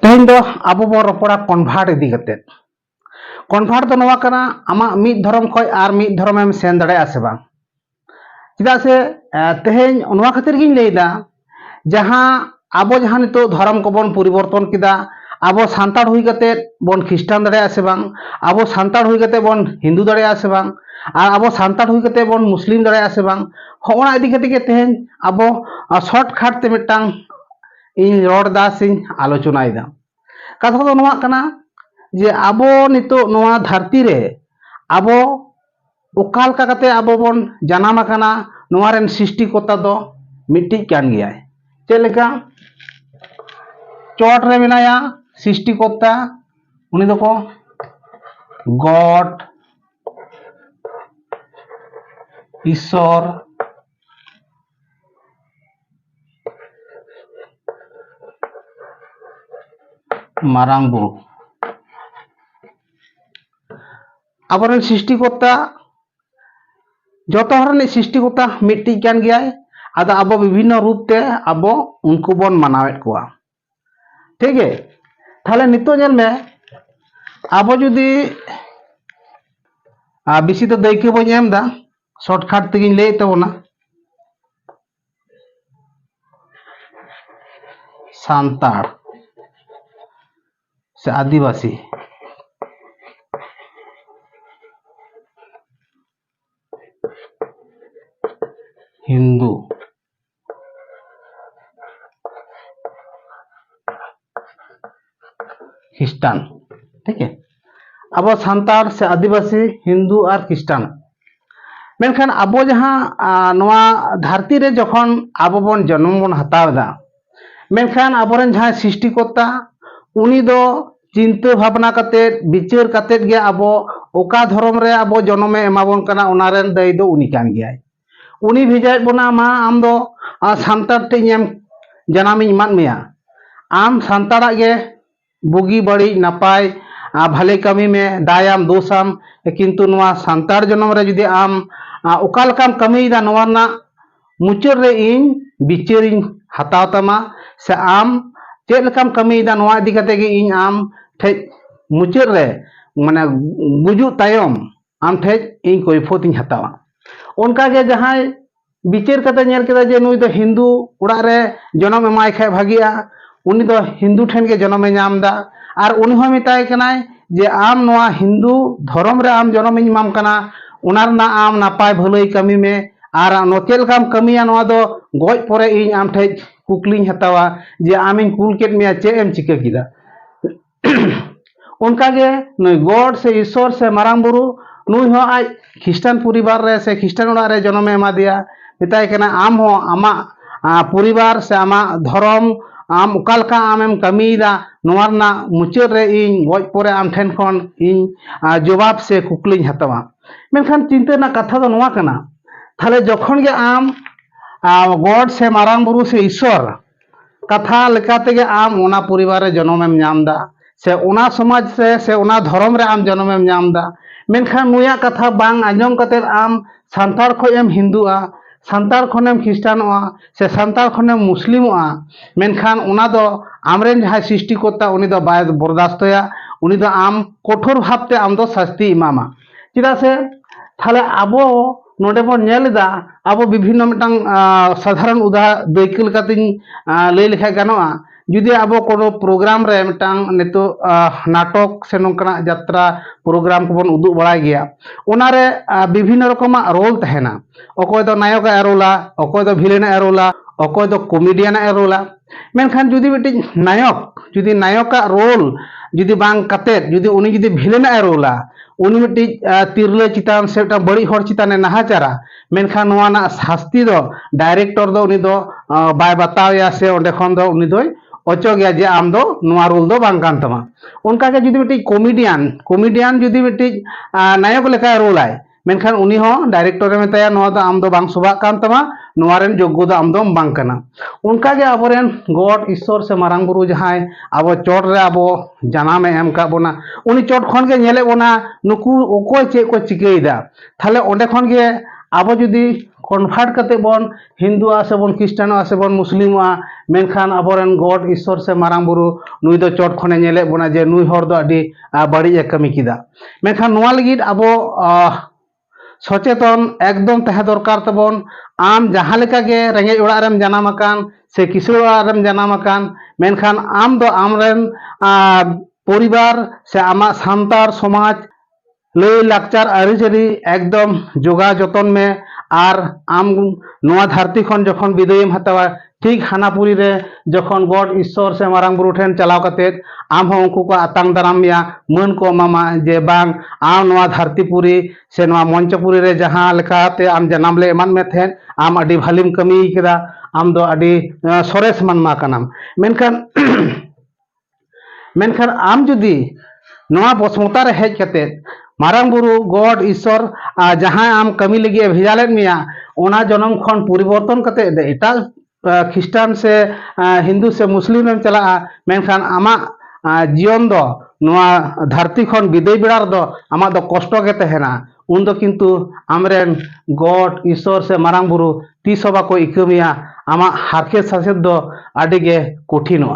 तेहन दो अब बो रोपड़ा कन्भार्ट इदी कते कन्भार्ट तो नवा कना आमा मिद धर्म खय आर मिद धर्मेम सेन दाड़े से बांग चेदा से तेहन नवा खातिर गिन लैदा जहां आबो जहां नितो धर्म को बन परिवर्तन किदा आबो सांताड़ हुई कते बन ख्रिस्टान दाड़े से बांग आबो सांताड़ हुई कते बन हिंदू दाड़े से बांग आर आबो सांताड़ हुई कते बन मुस्लिम दाड़े से बांग होना इदी कते के तेहन आबो शॉर्टकट ते मिटांग इन रोडदा सिंह आलोचनायदा कथा दो नवा कना जे आबो नितो नवा धरती रे आबो ओकाल का कते आबो बन जनाम आकाना नवा रेन सृष्टिकर्ता दो मिट्टी कान गया चेक लेका चोट रे मेनाया सृष्टिकर्ता उनी दो को गॉड ईश्वर मारांग बुरु आबोरेन सृष्टिकर्ता जो सृष्टिकर्ता मिट्टी कान गया आदो आबो विभिन्न रूप ते आबो उनको बन मानावेत कोआ ठीक है थाले नितो नेल में आबो जुदी बेसी तो दायित्व बन एम दा शॉर्टकट तेगिन लay तबोना सांताड़ से आदिवासी हिंदू ख्रिस्टान ठीक है अब सांताड़ से आदिवासी हिंदू और ख्रिस्टान मेनखान अब जहाँ नवा धरती रे जखन अब बन जन्म बन हतावदा मेनखान अबोरेन जहाँ सृष्टिकर्ता उनी दो चिंता भावना कते विचार कते गे अब ओका धर्म रे अब जन्मे एमाबन कना ओनारेन दाय दो उनी कान गयाय उनी भेजाय बोना मा आम दो सांताड़ टेम जनामिन इमाद मेया आम सांताड़ा गे बुगी बड़ी नपाय भाले कमी में दायाम दोषाम किंतु नवा सांताड़ जन्म रे जुदी आम ओकालकाम कमीदा नवा ना मुचार रे इन विचारिन हताव तमा से आम चेक लेकाम कमीदा नवा इदी कते गे इन आम ठे मुचार रे माने गुजु तायम आम ठे इन कैफोत इन हतावा उनका के जहां विचार कते नेल केदा जे नुई दो हिंदू उड़ा रे जन्म एमाय खाय भागिया उनी दो हिंदू ठेन के जन्म नामदा और उनी हो मिताय कनाय जे आम नवा हिंदू धर्म रे आम जन्म इमाम कना उनार ना आम नापाय भलई कमी में और नोचेल काम कमिया नवा दो गoj परे इन आम ठे कुकलिंग हतावा जे आमिन कुल केट मिया चे एम चिका किदा उनका के नई गॉड से ईश्वर से मारांग बुरु नुई हो आज ख्रिस्टान परिवार रे से ख्रिस्टान उड़ा रे जन्म एमा दिया मिताय कना आम हो आमा परिवार से आमा धर्म आम ओकालका आमेम कमीदा नोवार ना मुचार रे इन गoj परे आम ठेन खन इन जवाब से कुकलिंग हतावा मेनखान चिंता ना कथा दो नोवा कना थाले जखन गे आम गॉड से मारांग बुरु से ईश्वर कथा लेकाते गे आम ओना परिवार रे जन्मेम नामदा से ओना समाज से ओना धर्म रे आम जन्मेम नामदा मेनखान नुया कथा बांग आंजम कते आम सांताड़ खोएम हिंदुआ सांताड़ खनेम ख्रिस्टानोआ से सांताड़ खनेम मुस्लिमोआ मेनखान ओना दो आमरेन जहां सृष्टिकर्ता उनी दो बाय बर्दाश्तया उनी दो आम कठोर भावते आम दो शास्ति इमामा चेदा से थाले आबो नोडे बन नेलदा आबो विभिन्न मिटांग साधारण उदाहरण दायित्व कतिन लay लेखा गानोआ जुदी आबो कोनो प्रोग्राम रे मिटांग नेतो नाटक से नोंकना यात्रा प्रोग्राम को बन उदु बड़ाय गया ओनारे विभिन्न रकम रोल तहना अकोय दो नायक एरोला अकोय दो भिलेन एरोला अकोय दो कॉमेडियन एरोला मेनखान जुदी मिटी नायक जुदी नायका रोल जुदी बांग कते जुदी उनी जुदी भिलेन एरोला उनी मिटी तिरले चितान से बड़ी हर चिताने नाहाचारा मेनखान नोवा ना शास्ति दो डायरेक्टर दो उनी दो बाय बतावया से ओंडे खन दो उनी दो ओचो गया जे आम दो नोवा रोल दो बांग कान तमा उनका के जुदी मिटी कॉमेडियन जुदी मिटी नायक लेका रोल आय मेनखान उनी हो डायरेक्टर रे मेताया नोवा दो आम दो बांग सुबा कान तमा नोवा रेन योग्य दो आम दो बांग कना उनका के आबोरेन गॉड ईश्वर से मारांग बुरु जहां आबो चोट रे आबो जनामे एम का बोना उनी चोट खन के नेले बोना नुकु ओकोय चे को चिकेइदा थाले ओंडे खन के आबो जुदी कन्भार्ट करते बन हिंदुआ से बन ख्रिस्टानोआ से बन मुस्लिमोआ मेनखान आबोरेन गॉड ईश्वर से मारांग बुरु नुई दो चोट खने नेले बना जे नुई हर दो अडी बाड़ी कमी किदा मेनखान नोआ लगिद आबो सचेतन एकदम तहे दरकार तबन आम जहाँ लेका गे रेंगेज ओड़ा रेम जनाम आकान से किसुड़ ओड़ा रेम जनाम आकान मेनखान आम दो आमरेन परिवार से आमा सान्तार समाज लई लाकचार आरिचारी एकदम जोगा जतन में आर आम नोआ धरती खन जखन विदायम हतावा ठीक हानापुरी रे जखन गॉड ईश्वर से मारांग बुरु ठेन चलाव कते आम हो उनको को आतांग दाराम या मन को मामा जे बांग आम नोआ धरतीपुरी से नोआ मंचपुरी रे जहां लेकाते आम जनाम ले एमान में थेन आम अडी भालिम कमी केदा आम दो अडी सरेस मानमा कनाम मेनखान मेनखान आम जुदी नोआ बसमता रे हेज कते मारांग बुरु गॉड ईश्वर जहां आम कमी लगी भेजालेन मिया ओना जन्म खन परिवर्तन कते एटा ख्रिस्टान से हिंदू से मुस्लिम में चला मेनखान आमा जीवन दो नोआ धरती खन विदाय बेड़ा दो आमा दो कष्ट के तहेना उन दो किंतु आमरेन गॉड ईश्वर से मारांग बुरु तीस बाको इकमिया आमा हारके सासेद दो आडिगे कठिन।